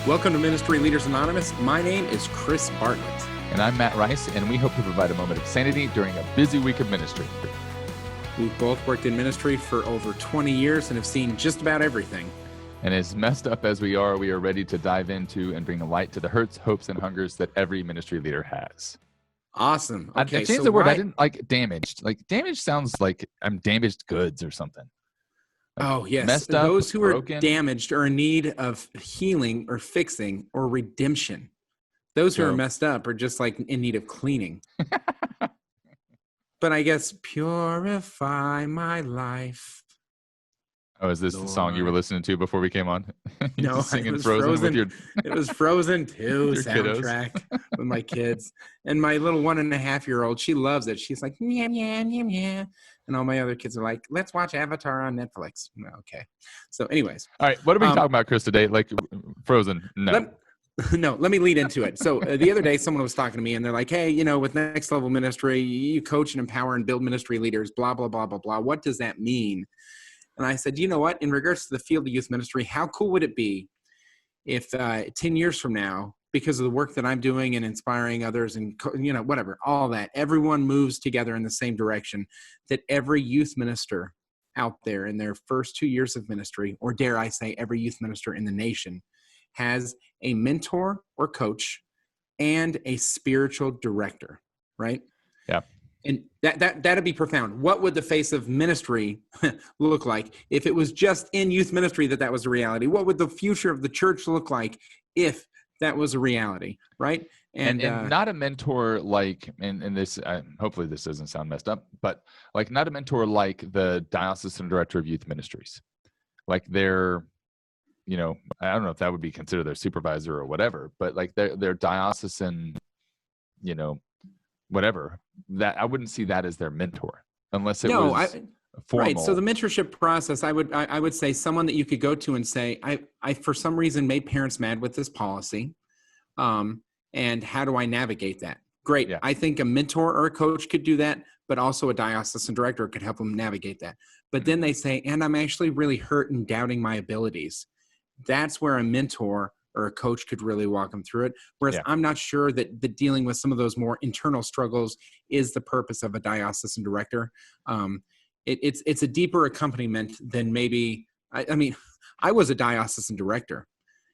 Welcome to Ministry Leaders Anonymous. My name is Chris Bartlett. And I'm Matt Rice, and we hope to provide a moment of sanity during a busy week of ministry. We've both worked in ministry for over 20 years and have seen just about everything. And as messed up as we are ready to dive into and bring light to the hurts, hopes, and hungers that every ministry leader has. Awesome. Okay, I changed the word. I didn't like damaged. Like damaged sounds like I'm damaged goods or something. Like yes. Messed up, those who broken. are damaged are in need of healing or fixing or redemption. Those who are messed up are just like in need of cleaning. But I guess purify my life. Oh, is this Lord. The song you were listening to before we came on? No, singing Frozen with your it was Frozen 2 soundtrack with my kids. And my little 1.5-year-old, she loves it. She's like, meow, meow, meow, meow. And all my other kids are like, let's watch Avatar on Netflix. Okay. So anyways. All right. What are we talking about, Chris, today? Like Frozen? No. Let me lead into it. So the other day, someone was talking to me and they're like, hey, with Next Level Ministry, you coach and empower and build ministry leaders, blah, blah, blah, blah, blah. What does that mean? And I said, you know what? In regards to the field of youth ministry, how cool would it be if 10 years from now, because of the work that I'm doing and inspiring others and, whatever, all that, everyone moves together in the same direction, that every youth minister out there in their first 2 years of ministry, or dare I say every youth minister in the nation, has a mentor or coach and a spiritual director, right? Yeah. And that'd be profound. What would the face of ministry look like if it was just in youth ministry that was a reality? What would the future of the church look like if that was a reality, right? And not a mentor like, and this, hopefully this doesn't sound messed up, but like not a mentor like the diocesan director of youth ministries. Like they're, I don't know if that would be considered their supervisor or whatever, but like their diocesan, whatever, that I wouldn't see that as their mentor unless it was formal. Right. So the mentorship process, I would say someone that you could go to and say, I for some reason made parents mad with this policy. And how do I navigate that? Great. Yeah. I think a mentor or a coach could do that, but also a diocesan director could help them navigate that. But then they say, and I'm actually really hurt and doubting my abilities. That's where a mentor or a coach could really walk them through it. Whereas I'm not sure that dealing with some of those more internal struggles is the purpose of a diocesan director. It's a deeper accompaniment than maybe, I was a diocesan director.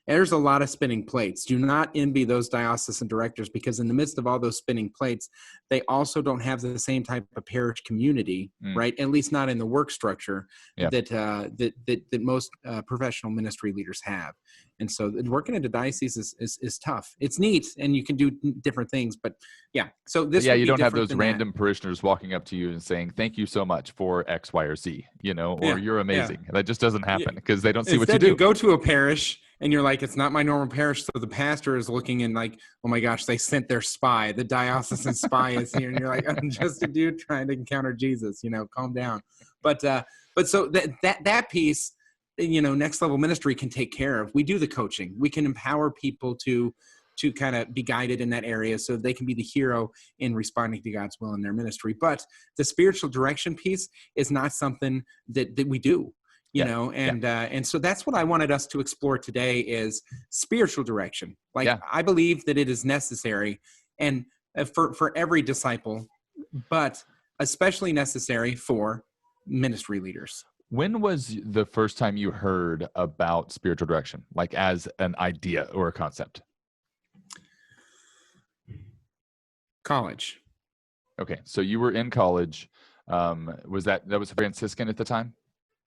There's a lot of spinning plates. Do not envy those diocesan directors, because in the midst of all those spinning plates, they also don't have the same type of parish community, right? At least not in the work structure that most professional ministry leaders have. And so working at a diocese is tough. It's neat, and you can do different things, but So this, you don't have those random parishioners walking up to you and saying, "Thank you so much for X, Y, or Z," or "You're amazing." That just doesn't happen because they don't see what you do. You go to a parish and you're like, it's not my normal parish. So the pastor is looking and like, oh my gosh, they sent their spy. The diocesan spy is here. And you're like, I'm just a dude trying to encounter Jesus, calm down. But so that piece, Next Level Ministry can take care of. We do the coaching. We can empower people to kind of be guided in that area so they can be the hero in responding to God's will in their ministry. But the spiritual direction piece is not something that we do. And so that's what I wanted us to explore today is spiritual direction. I believe that it is necessary and for every disciple, but especially necessary for ministry leaders. When was the first time you heard about spiritual direction, like as an idea or a concept? College. Okay. So you were in college. Was that was Franciscan at the time?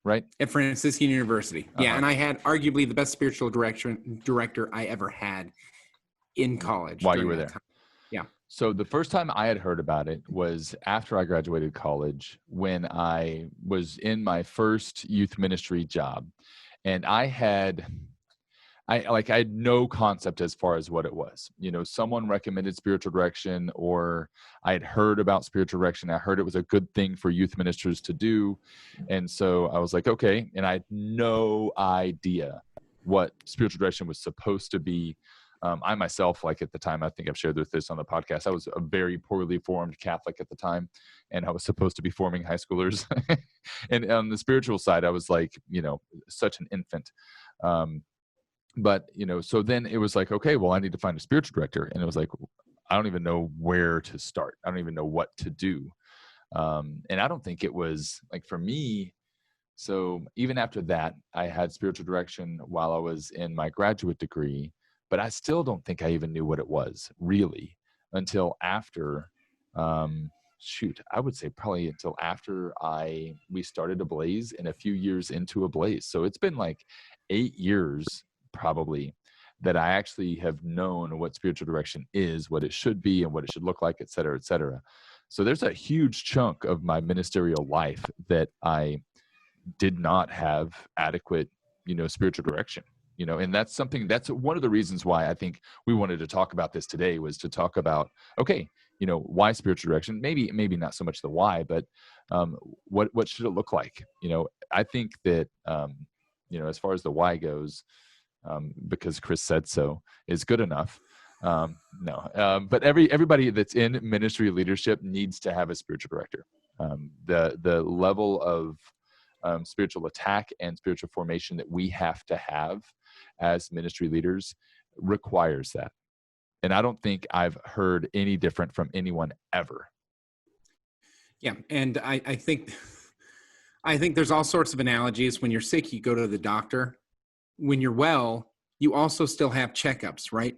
Right? At Franciscan University. Yeah, and I had arguably the best spiritual director I ever had in college. While you were there. Time. Yeah. So the first time I had heard about it was after I graduated college, when I was in my first youth ministry job. And I had no concept as far as what it was. Someone recommended spiritual direction, or I had heard about spiritual direction. I heard it was a good thing for youth ministers to do. And so I was like, okay. And I had no idea what spiritual direction was supposed to be. I myself, at the time, I think I've shared this on the podcast, I was a very poorly formed Catholic at the time, and I was supposed to be forming high schoolers. And on the spiritual side, I was such an infant. But, so then it was like, okay, well, I need to find a spiritual director. And it was like, I don't even know where to start. I don't even know what to do. And I don't think it was like for me. So even after that, I had spiritual direction while I was in my graduate degree, but I still don't think I even knew what it was really until after, I would say probably until after we started Ablaze and a few years into Ablaze. So it's been like 8 years probably that I actually have known what spiritual direction is, what it should be and what it should look like, et cetera, et cetera. So there's a huge chunk of my ministerial life that I did not have adequate, spiritual direction, and that's one of the reasons why I think we wanted to talk about this today, was to talk about, okay, why spiritual direction, maybe not so much the why, but what should it look like? I think that, as far as the why goes, because Chris said so, is good enough. No, but everybody that's in ministry leadership needs to have a spiritual director. The level of spiritual attack and spiritual formation that we have to have as ministry leaders requires that. And I don't think I've heard any different from anyone ever. Yeah. And I think there's all sorts of analogies. When you're sick, you go to the doctor. When you're well, you also still have checkups, right?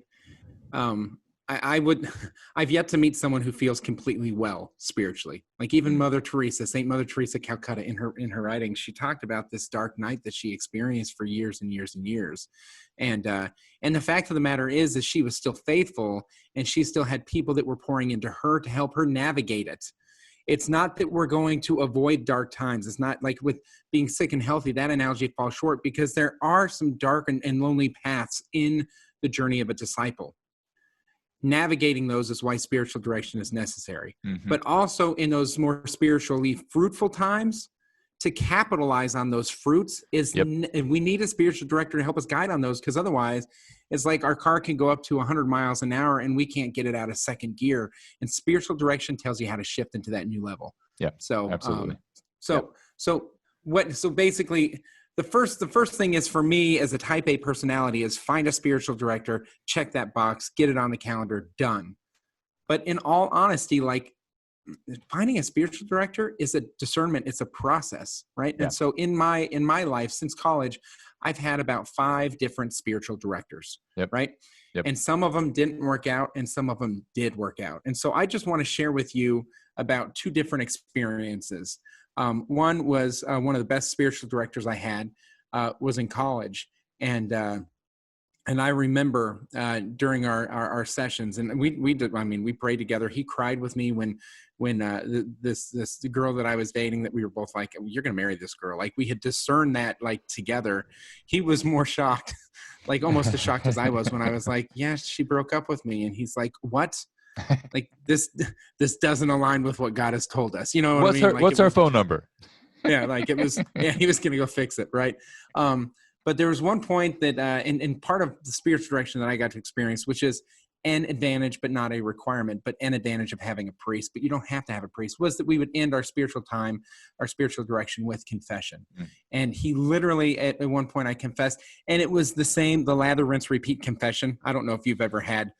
I've yet to meet someone who feels completely well spiritually. Like even Mother Teresa, Saint Mother Teresa Calcutta, in her writings, she talked about this dark night that she experienced for years and years and years. And the fact of the matter is she was still faithful, and she still had people that were pouring into her to help her navigate it. It's not that we're going to avoid dark times. It's not like with being sick and healthy, that analogy falls short, because there are some dark and lonely paths in the journey of a disciple. Navigating those is why spiritual direction is necessary. Mm-hmm. But also in those more spiritually fruitful times, to capitalize on those fruits we need a spiritual director to help us guide on those, because otherwise it's like our car can go up to 100 miles an hour and we can't get it out of second gear. And spiritual direction tells you how to shift into that new level. Yeah. So absolutely. So basically the first thing is, for me as a type A personality, is find a spiritual director, check that box, get it on the calendar, done. But in all honesty, like, finding a spiritual director is a discernment. It's a process, right? Yeah. And so in my life since college, I've had about 5 different spiritual directors, right? Yep. And some of them didn't work out and some of them did work out. And so I just want to share with you about 2 different experiences. One was one of the best spiritual directors I had was in college. And I remember during our sessions, and we prayed together. He cried with me when this girl that I was dating, that we were both like, you're going to marry this girl. Like, we had discerned that, like, together. He was more shocked, like almost as shocked as I was when I was like, yeah, she broke up with me. And he's like, what? Like, this doesn't align with what God has told us. You know what I mean? What's her phone number? Yeah. Like it was, yeah, he was going to go fix it. Right. But there was one point that, in part of the spiritual direction that I got to experience, which is an advantage, but not a requirement, but an advantage of having a priest, but you don't have to have a priest, was that we would end our spiritual time, our spiritual direction, with confession. And he literally, at one point, I confessed, and it was the lather, rinse, repeat confession. I don't know if you've ever had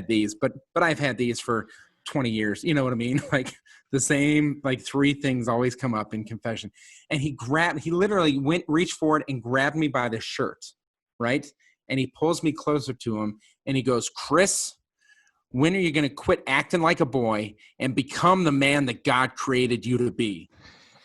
these, but I've had these for 20 years. You know what I mean? Like the same, like 3 things always come up in confession. And he literally reached forward and grabbed me by the shirt, right? And he pulls me closer to him and he goes, Chris, when are you going to quit acting like a boy and become the man that God created you to be?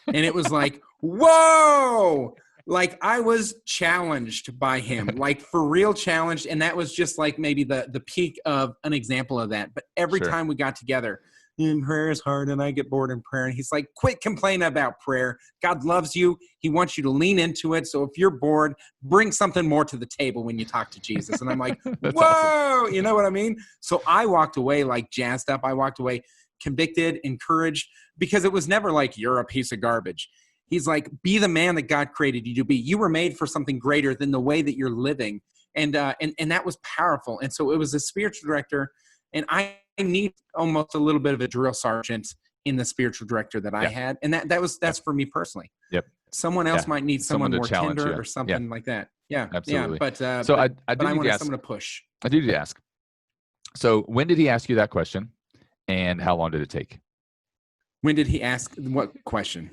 And it was like, whoa! Like, I was challenged by him, like for real challenged. And that was just like maybe the peak of an example of that. But every time we got together, prayer is hard and I get bored in prayer. And he's like, quit complaining about prayer. God loves you. He wants you to lean into it. So if you're bored, bring something more to the table when you talk to Jesus. And I'm like, whoa, awesome. You know what I mean? So I walked away like jazzed up. I walked away convicted, encouraged, because it was never like, you're a piece of garbage. He's like, be the man that God created you to be. You were made for something greater than the way that you're living. And that was powerful. And so it was a spiritual director. And I need almost a little bit of a drill sergeant in the spiritual director that I had. And that's for me personally. Yep. Someone else might need someone more tender or something like that. Yeah. Absolutely. But So I but do I need to wanted ask. someone to push. I do need to ask. So when did he ask you that question, and how long did it take? When did he ask what question?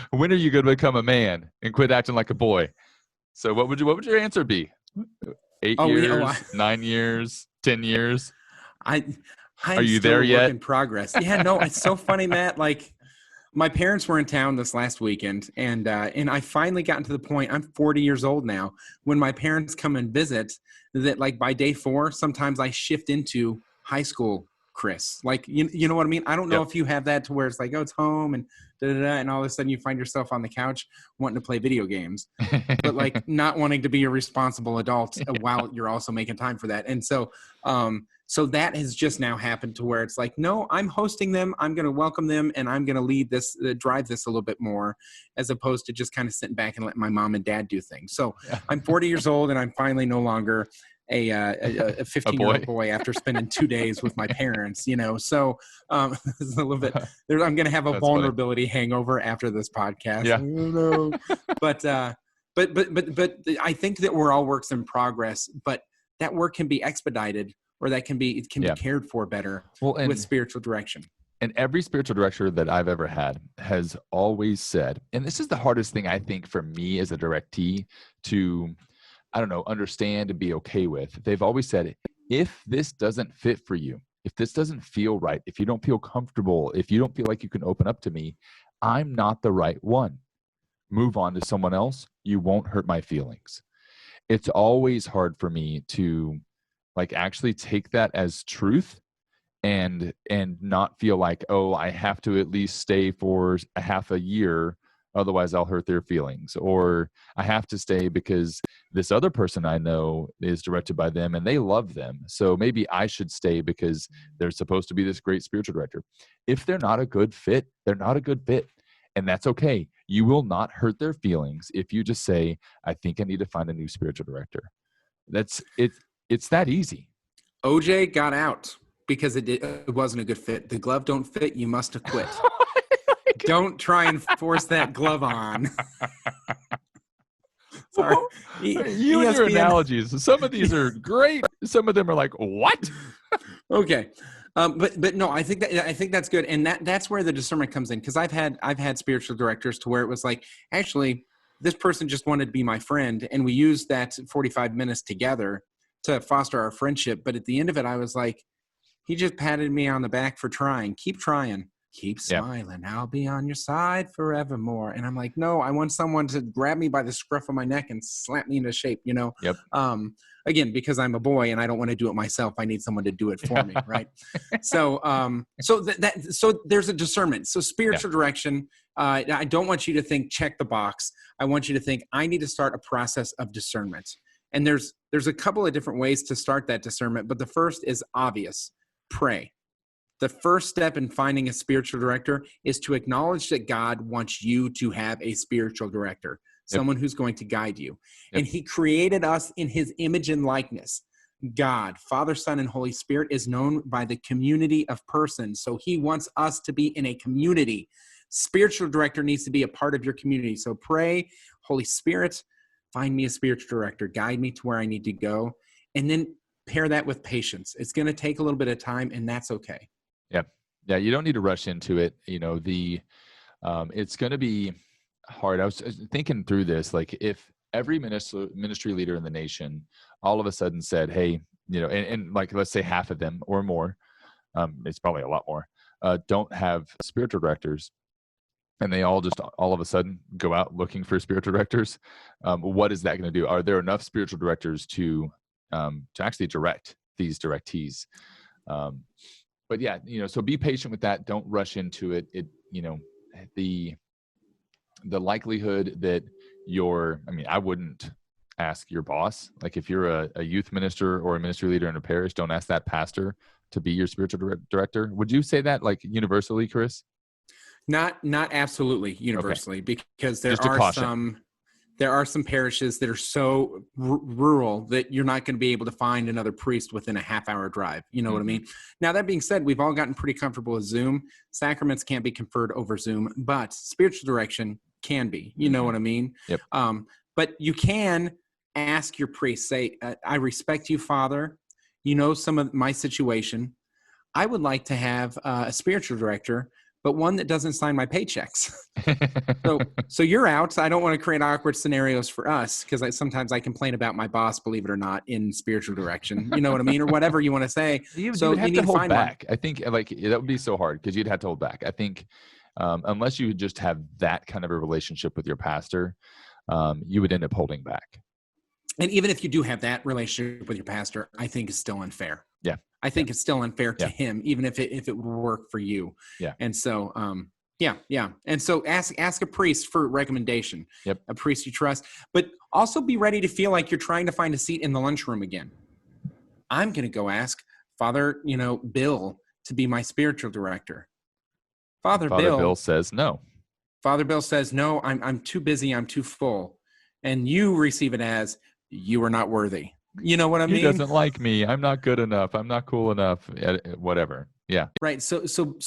When are you going to become a man and quit acting like a boy? So what would your answer be? 8 Oh, years, 9 years, 10 years? I Are I'm you still there a work yet? in progress. Yeah, no, it's so funny, Matt. Like my parents were in town this last weekend, and I finally gotten to the point. I'm 40 years old now. When my parents come and visit, that like by day 4, sometimes I shift into high school Chris. Like you know what I mean? I don't know Yep. if you have that to where it's like, oh, it's home and and all of a sudden you find yourself on the couch wanting to play video games, but like not wanting to be a responsible adult while you're also making time for that. And so that has just now happened to where it's like, no, I'm hosting them. I'm going to welcome them, and I'm going to lead this, drive this a little bit more, as opposed to just kind of sitting back and letting my mom and dad do things. So I'm 40 years old, and I'm finally no longer a 15-year-old boy after spending 2 days with my parents. So it's a little bit. I'm going to have a That's funny. vulnerability hangover after this podcast. Yeah. I don't know, but I think that we're all works in progress. But that work can be expedited, or that can be be cared for better with spiritual direction. And every spiritual director that I've ever had has always said, and this is the hardest thing I think for me as a directee to, I don't know, understand and be okay with. They've always said, if this doesn't fit for you, if this doesn't feel right, if you don't feel comfortable, if you don't feel like you can open up to me, I'm not the right one. Move on to someone else. You won't hurt my feelings. It's always hard for me to like actually take that as truth and not feel like, oh, I have to at least stay for a half a year, otherwise I'll hurt their feelings, or I have to stay because this other person I know is directed by them and they love them, so maybe I should stay because they're supposed to be this great spiritual director. If they're not a good fit, they're not a good fit, and that's okay. You will not hurt their feelings if you just say, I think I need to find a new spiritual director. That's it. It's that easy. OJ got out because it wasn't a good fit. The glove don't fit. You must have quit. Don't try and force that glove on. Sorry. You and your analogies. Some of these are great. Some of them are like, what? Okay. But no, I think that's good. And that's where the discernment comes in. Because I've had spiritual directors to where it was like, actually, this person just wanted to be my friend. And we used that 45 minutes together to foster our friendship. But at the end of it, I was like, he just patted me on the back for trying. Keep trying. Keep smiling. I'll be on your side forevermore. And I'm like, no, I want someone to grab me by the scruff of my neck and slap me into shape, Yep. Again, because I'm a boy and I don't want to do it myself. I need someone to do it for me. Right. So there's a discernment. So spiritual direction, I don't want you to think, check the box. I want you to think, I need to start a process of discernment. And there's a couple of different ways to start that discernment. But the first is obvious. Pray. The first step in finding a spiritual director is to acknowledge that God wants you to have a spiritual director, someone who's going to guide you. And he created us in his image and likeness. God, Father, Son, and Holy Spirit is known by the community of persons. So he wants us to be in a community. Spiritual director needs to be a part of your community. So pray, Holy Spirit, find me a spiritual director, guide me to where I need to go. And then pair that with patience. It's going to take a little bit of time, and that's okay. Yeah. You don't need to rush into it. It's going to be hard. I was thinking through this, like if every ministry leader in the nation all of a sudden said, hey, and like, let's say half of them or more, it's probably a lot more, don't have spiritual directors, and they all just all of a sudden go out looking for spiritual directors. What is that going to do? Are there enough spiritual directors to actually direct these directees? But yeah, so be patient with that. Don't rush into it. The likelihood that I wouldn't ask your boss. Like if you're a youth minister or a ministry leader in a parish, don't ask that pastor to be your spiritual director. Would you say that like universally, Chris? Not absolutely universally, because there are some parishes that are so rural that you're not going to be able to find another priest within a half-hour drive. You know what I mean? Now, that being said, we've all gotten pretty comfortable with Zoom. Sacraments can't be conferred over Zoom, but spiritual direction can be. You know what I mean? Yep. But you can ask your priest, say, I respect you, Father. You know some of my situation. I would like to have a spiritual director, but one that doesn't sign my paychecks. So you're out. I don't want to create awkward scenarios for us, because sometimes I complain about my boss, believe it or not, in spiritual direction. You know what I mean? Or whatever you want to say. You So would have you to need to hold find back. one. I think like that would be so hard because you'd have to hold back. I think unless you just have that kind of a relationship with your pastor, you would end up holding back. And even if you do have that relationship with your pastor, I think it's still unfair. Yeah. I think it's still unfair to him, even if it would work for you. Yeah. And so, yeah. And so ask a priest for recommendation. Yep. A priest you trust, but also be ready to feel like you're trying to find a seat in the lunchroom again. I'm going to go ask Father, Bill to be my spiritual director. Father Bill says no. Father Bill says, no, I'm too busy. I'm too full. And you receive it as, you are not worthy. You know what I mean? He doesn't like me. I'm not good enough. I'm not cool enough. Whatever. Yeah. Right. So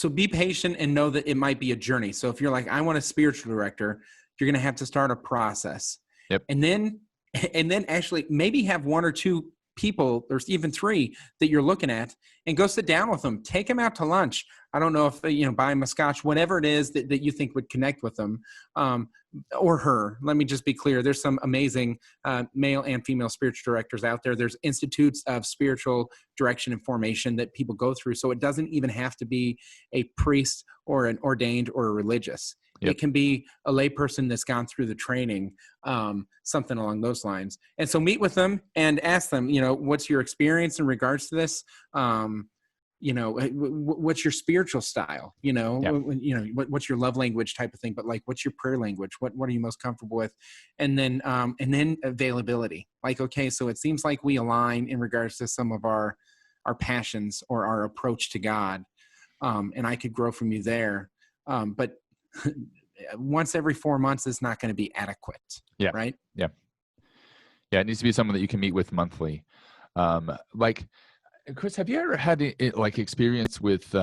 be patient and know that it might be a journey. So if you're like, I want a spiritual director, you're going to have to start a process. Yep. And then actually maybe have one or two people, or even three, that you're looking at, and go sit down with them. Take them out to lunch. I don't know if, buy them a scotch, whatever it is that you think would connect with them, or her. Let me just be clear. There's some amazing male and female spiritual directors out there. There's institutes of spiritual direction and formation that people go through. So it doesn't even have to be a priest or an ordained or a religious. Yep. It can be a layperson that's gone through the training, something along those lines. And so meet with them and ask them, what's your experience in regards to this? What's your spiritual style? What's your love language type of thing? But like, what's your prayer language? What are you most comfortable with? And then availability. Like, okay, so it seems like we align in regards to some of our passions or our approach to God, and I could grow from you there. But once every 4 months is not going to be adequate. Yeah. Right. Yeah. Yeah. It needs to be someone that you can meet with monthly. Like, Chris, have you ever had experience with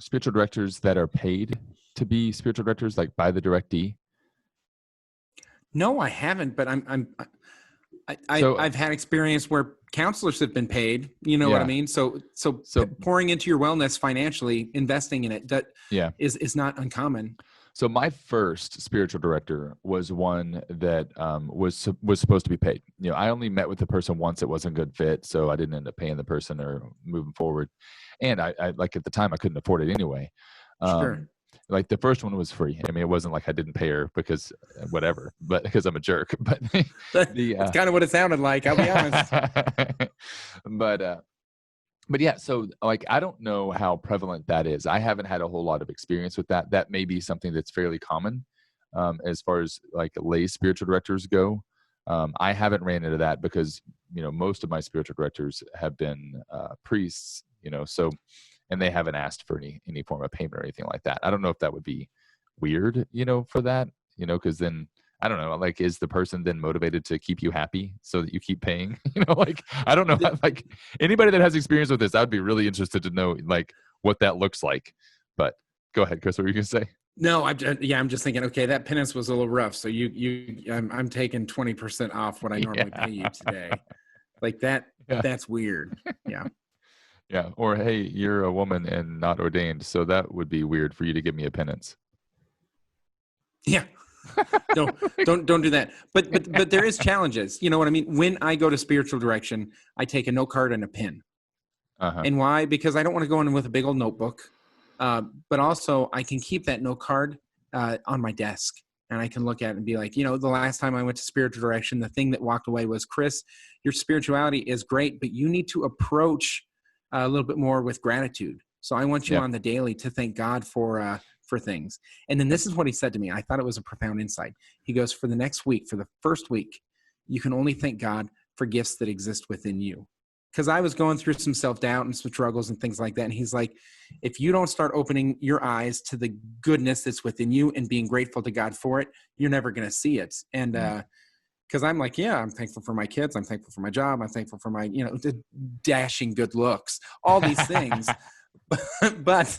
spiritual directors that are paid to be spiritual directors, like by the directee? No, I haven't, but I've had experience where counselors have been paid. You know what I mean? So pouring into your wellness financially, investing in it, that is not uncommon. So my first spiritual director was one that was supposed to be paid. I only met with the person once. It wasn't a good fit, so I didn't end up paying the person or moving forward. And I like, at the time, I couldn't afford it anyway. Sure. Like the first one was free. I mean, it wasn't like I didn't pay her because whatever, but because I'm a jerk. But that's kind of what it sounded like. I'll be honest. But yeah, so like, I don't know how prevalent that is. I haven't had a whole lot of experience with that. That may be something that's fairly common as far as like lay spiritual directors go. I haven't ran into that because, most of my spiritual directors have been priests, so, and they haven't asked for any form of payment or anything like that. I don't know if that would be weird, for that, because then, I don't know, like, is the person then motivated to keep you happy so that you keep paying? I don't know. Like, anybody that has experience with this, I'd be really interested to know, like, what that looks like. But go ahead, Chris, what were you going to say? No, I'm just thinking, okay, that penance was a little rough. So I'm taking 20% off what I normally pay you today. Like that, that's weird. Yeah. Yeah. Or, hey, you're a woman and not ordained, so that would be weird for you to give me a penance. Yeah. Don't do that. But there is challenges. You know what I mean? When I go to spiritual direction, I take a note card and a pen. Uh-huh. And why? Because I don't want to go in with a big old notebook. But also I can keep that note card on my desk, and I can look at it and be like, the last time I went to spiritual direction, the thing that walked away was, Chris, your spirituality is great, but you need to approach a little bit more with gratitude. So I want you on the daily to thank God for things. And then this is what he said to me. I thought it was a profound insight. He goes, for the next week, for the first week, you can only thank God for gifts that exist within you. Because I was going through some self-doubt and some struggles and things like that. And he's like, if you don't start opening your eyes to the goodness that's within you and being grateful to God for it, you're never going to see it. And because I'm like, I'm thankful for my kids. I'm thankful for my job. I'm thankful for my, the dashing good looks, all these things. But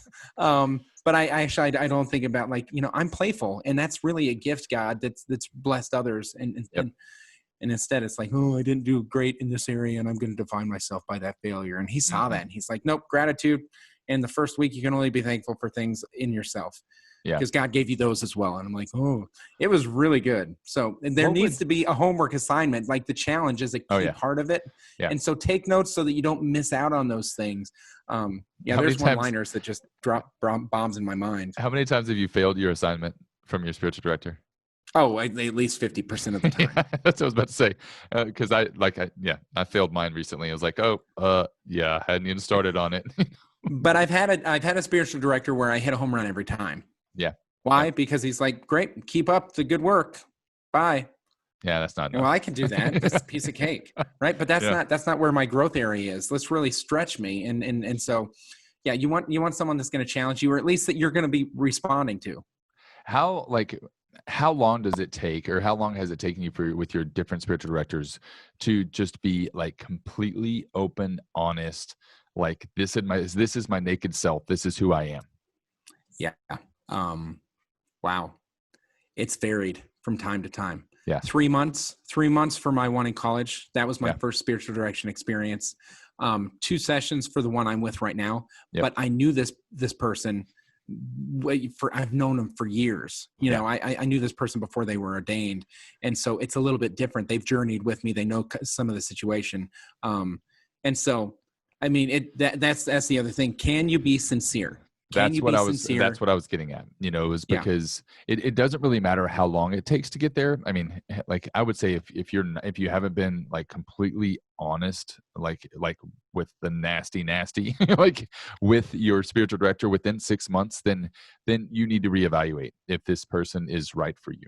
I actually, I don't think about, like, I'm playful, and that's really a gift, God, that's blessed others. And And instead it's like, oh, I didn't do great in this area and I'm going to define myself by that failure. And he saw that and he's like, nope, gratitude. And the first week you can only be thankful for things in yourself. Yeah. Because God gave you those as well. And I'm like, oh, it was really good. So there needs to be a homework assignment. Like the challenge is a key part of it. Yeah. And so take notes so that you don't miss out on those things. There's one-liners that just drop bombs in my mind. How many times have you failed your assignment from your spiritual director? Oh, at least 50% of the time. Yeah, that's what I was about to say. Because I failed mine recently. I was like, I hadn't even started on it. But I've had a spiritual director where I hit a home run every time. Yeah. Why? Because he's like, great, keep up the good work. Bye. Yeah, that's not enough. Well, I can do that. That's a piece of cake, right? But that's not where my growth area is. Let's really stretch me. And so, yeah, you want someone that's going to challenge you, or at least that you're going to be responding to. How long does it take, or how long has it taken you with your different spiritual directors to just be like completely open, honest, like this is my naked self. This is who I am. Yeah. Wow. It's varied from time to time. Yeah. 3 months for my one in college. That was my first spiritual direction experience. 2 sessions for the one I'm with right now. Yep. But I knew this person I've known them for years. You know, I knew this person before they were ordained. And so it's a little bit different. They've journeyed with me. They know some of the situation. And so, I mean, that's the other thing. Can you be sincere? That's what I was getting at. You know, it was because it doesn't really matter how long it takes to get there. I mean, like I would say if you haven't been like completely honest, like with the nasty, like with your spiritual director within 6 months, then you need to reevaluate if this person is right for you.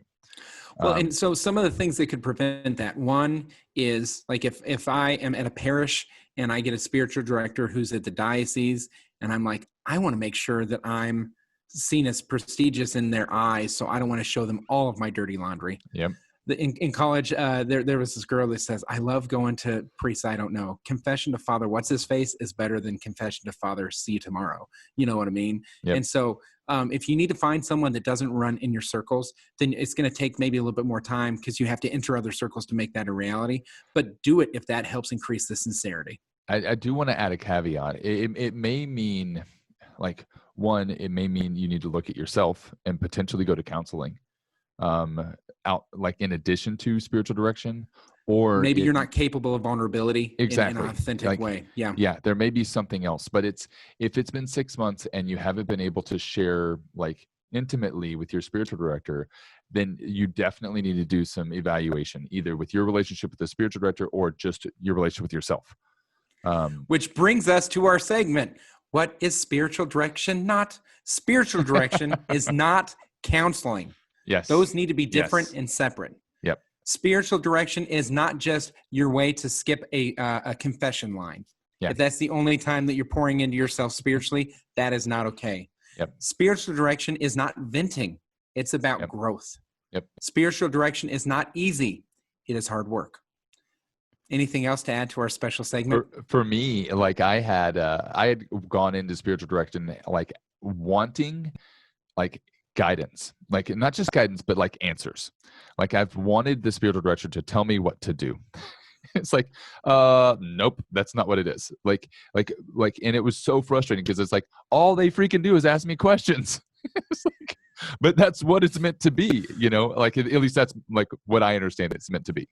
Well, and so some of the things that could prevent that, one is like if I am at a parish and I get a spiritual director who's at the diocese, and I'm like, I want to make sure that I'm seen as prestigious in their eyes, so I don't want to show them all of my dirty laundry. Yep. In college, there was this girl that says, I love going to priests I don't know. Confession to Father What's-His-Face is better than confession to Father See You Tomorrow. You know what I mean? Yep. And so if you need to find someone that doesn't run in your circles, then it's going to take maybe a little bit more time because you have to enter other circles to make that a reality. But do it if that helps increase the sincerity. I do want to add a caveat. It may mean, like, one, it may mean you need to look at yourself and potentially go to counseling, out like in addition to spiritual direction, or maybe you're not capable of vulnerability in an authentic way. Yeah. Yeah. There may be something else, but if it's been 6 months and you haven't been able to share like intimately with your spiritual director, then you definitely need to do some evaluation, either with your relationship with the spiritual director or just your relationship with yourself. Which brings us to our segment. What is spiritual direction not? Spiritual direction is not counseling. Yes. Those need to be different and separate. Yep. Spiritual direction is not just your way to skip a confession line. Yeah. If that's the only time that you're pouring into yourself spiritually, that is not okay. Yep. Spiritual direction is not venting. It's about growth. Yep. Spiritual direction is not easy. It is hard work. Anything else to add to our special segment? For me, like I had gone into spiritual direction, like wanting like guidance, like not just guidance, but like answers. Like I've wanted the spiritual director to tell me what to do. It's like, nope, that's not what it is. Like, and it was so frustrating because it's like, all they freaking do is ask me questions. It's like, but that's what it's meant to be, you know, like at least that's like what I understand it's meant to be.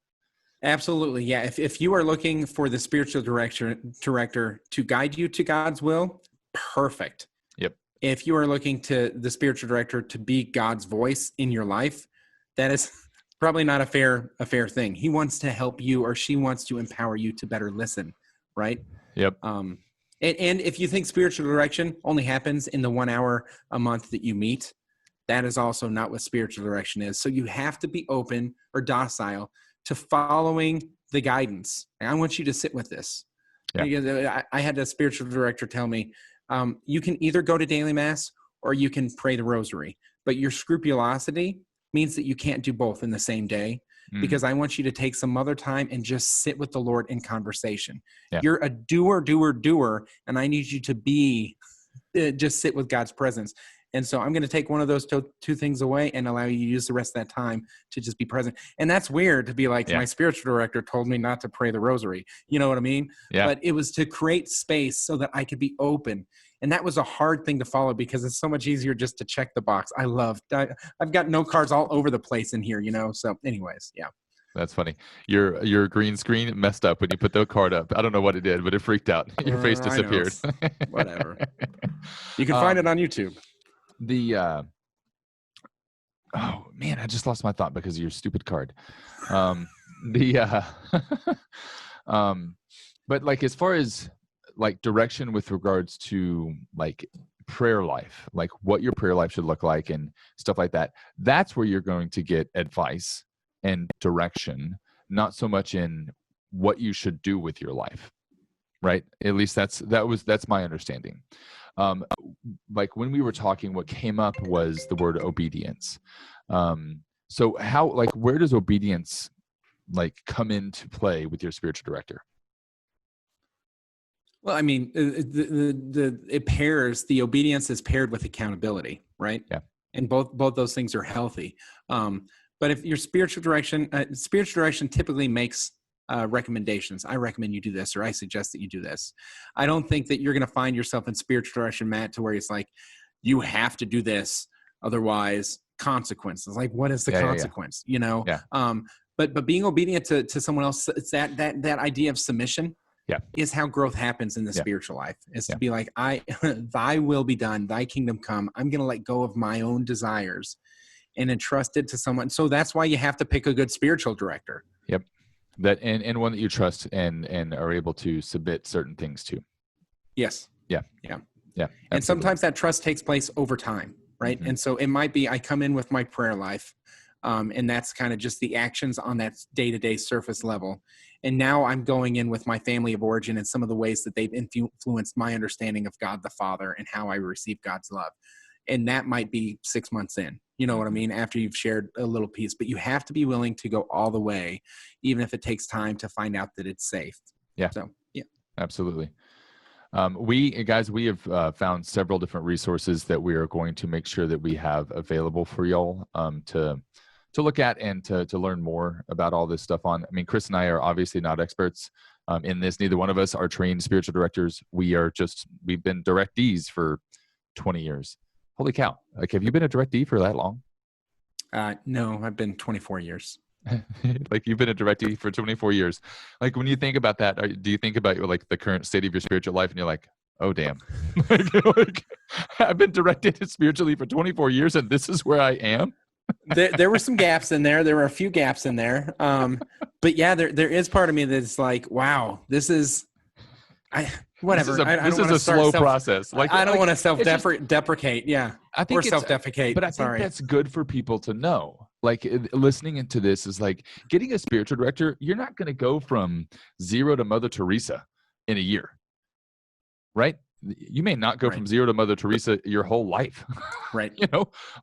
Absolutely. Yeah. If you are looking for the spiritual director to guide you to God's will, perfect. Yep. If you are looking to the spiritual director to be God's voice in your life, that is probably not a fair thing. He wants to help you, or she wants to empower you to better listen. Right. Yep. And if you think spiritual direction only happens in the 1 hour a month that you meet, that is also not what spiritual direction is. So you have to be open or docile to following the guidance. And I want you to sit with this. Yeah. I had a spiritual director tell me, you can either go to daily mass or you can pray the rosary, but your scrupulosity means that you can't do both in the same day, because I want you to take some other time and just sit with the Lord in conversation. Yeah. You're a doer, and I need you to be, just sit with God's presence. And so I'm going to take one of those two things away and allow you to use the rest of that time to just be present. And that's weird to be like, my spiritual director told me not to pray the rosary. You know what I mean? Yeah. But it was to create space so that I could be open. And that was a hard thing to follow because it's so much easier just to check the box. I've got note cards all over the place in here, So anyways, yeah. That's funny. Your green screen messed up when you put the card up. I don't know what it did, but it freaked out. Your face disappeared. Whatever. You can find it on YouTube. Oh man, I just lost my thought because of your stupid card. But like as far as like direction with regards to like prayer life, like what your prayer life should look like and stuff like that, that's where you're going to get advice and direction, not so much in what you should do with your life, right? At least that's my understanding. Like when we were talking, what came up was the word obedience. So how, like, where does obedience like come into play with your spiritual director? Well, I mean, the obedience is paired with accountability, right? Yeah. And both those things are healthy. But if your spiritual direction typically makes recommendations. I recommend you do this, or I suggest that you do this. I don't think that you're going to find yourself in spiritual direction, Matt, to where it's like, you have to do this, otherwise consequences. Like, what is the consequence? Yeah. But being obedient to someone else, it's that idea of submission. Yeah. Is how growth happens in the spiritual life, is to be like, thy will be done, thy kingdom come. I'm going to let go of my own desires and entrust it to someone. So that's why you have to pick a good spiritual director. Yep. That and one that you trust and are able to submit certain things to. Yes. Yeah. Yeah. Yeah. And sometimes that trust takes place over time, right? Mm-hmm. And so it might be, I come in with my prayer life, and that's kind of just the actions on that day-to-day surface level. And now I'm going in with my family of origin and some of the ways that they've influenced my understanding of God the Father and how I receive God's love. And that might be 6 months in, you know what I mean? After you've shared a little piece, but you have to be willing to go all the way, even if it takes time to find out that it's safe. Yeah. So, yeah. Absolutely. We have found several different resources that we are going to make sure that we have available for y'all to look at and to learn more about all this stuff on. I mean, Chris and I are obviously not experts in this. Neither one of us are trained spiritual directors. We've been directees for 20 years. Holy cow. Like, have you been a directee for that long? No, I've been 24 years. Like, you've been a directee for 24 years. Like, when you think about that, do you think about like the current state of your spiritual life and you're like, oh, damn, like, I've been directed spiritually for 24 years and this is where I am? There were some gaps in there. There were a few gaps in there. But yeah, there is part of me that's like, wow, this is, whatever. This is a slow process. Like, I don't want to self-deprecate. Yeah. I think or self-deprecate. But I think that's good for people to know. Like, listening into this is like getting a spiritual director. You're not going to go from 0 to Mother Teresa in a year, right? You may not go from 0 to Mother Teresa your whole life. Right.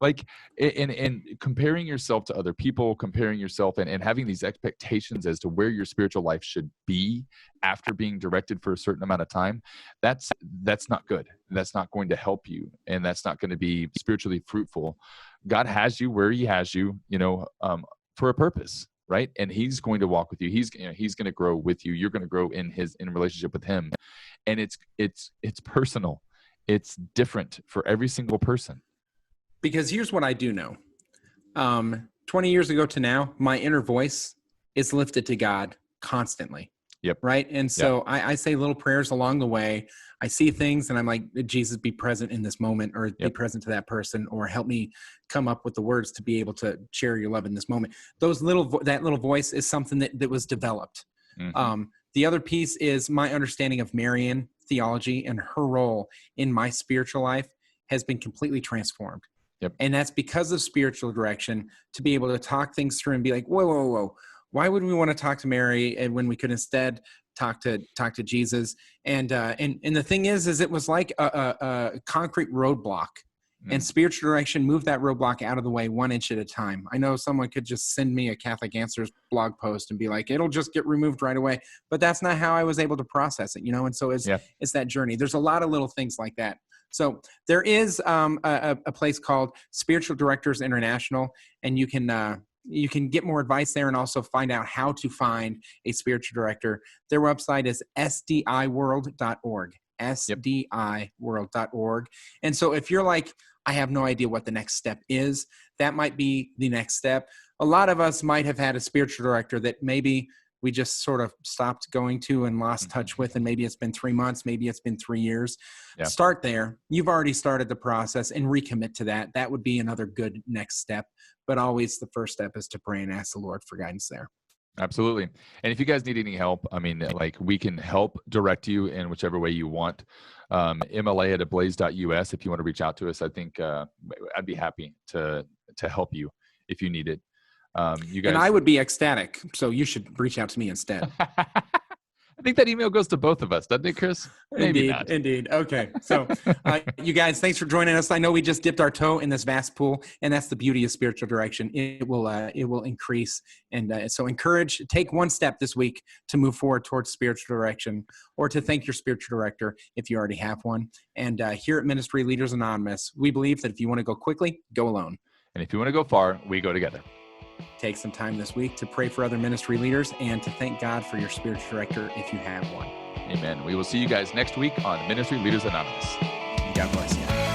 Like, and comparing yourself to other people, comparing yourself and having these expectations as to where your spiritual life should be after being directed for a certain amount of time, that's not good. That's not going to help you. And that's not going to be spiritually fruitful. God has you where he has you, for a purpose. Right. And he's going to walk with you. He's going to grow with you. You're going to grow in relationship with him. And it's personal. It's different for every single person. Because here's what I do know. 20 years ago to now, my inner voice is lifted to God constantly. Yep. Right. And so I say little prayers along the way. I see things and I'm like, Jesus, be present in this moment, or be present to that person, or help me come up with the words to be able to share your love in this moment. That little voice is something that was developed. Mm-hmm. The other piece is my understanding of Marian theology, and her role in my spiritual life has been completely transformed. Yep. And that's because of spiritual direction, to be able to talk things through and be like, whoa. Why would we want to talk to Mary and when we could instead talk to Jesus? And the thing is it was like a concrete roadblock, and spiritual direction moved that roadblock out of the way 1 inch at a time. I know someone could just send me a Catholic Answers blog post and be like, it'll just get removed right away. But that's not how I was able to process it, And so it's that journey. There's a lot of little things like that. So there is a place called Spiritual Directors International, and you can get more advice there and also find out how to find a spiritual director. Their website is sdiworld.org, sdiworld.org. And so if you're like, I have no idea what the next step is, that might be the next step. A lot of us might have had a spiritual director that maybe we just sort of stopped going to and lost touch with, and maybe it's been 3 months, maybe it's been 3 years. Yeah. Start there. You've already started the process, and recommit to that. That would be another good next step. But always the first step is to pray and ask the Lord for guidance there. Absolutely. And if you guys need any help, I mean, like, we can help direct you in whichever way you want. MLA@ablaze.us. If you want to reach out to us, I think I'd be happy to help you if you need it. You guys, and I would be ecstatic. So you should reach out to me instead. I think that email goes to both of us, doesn't it, Chris? Maybe not. Indeed. Okay. So you guys, thanks for joining us. I know we just dipped our toe in this vast pool, and that's the beauty of spiritual direction. It will increase. And so take one step this week to move forward towards spiritual direction, or to thank your spiritual director if you already have one. And here at Ministry Leaders Anonymous, we believe that if you want to go quickly, go alone. And if you want to go far, we go together. Take some time this week to pray for other ministry leaders and to thank God for your spiritual director if you have one. Amen. We will see you guys next week on Ministry Leaders Anonymous. God bless you.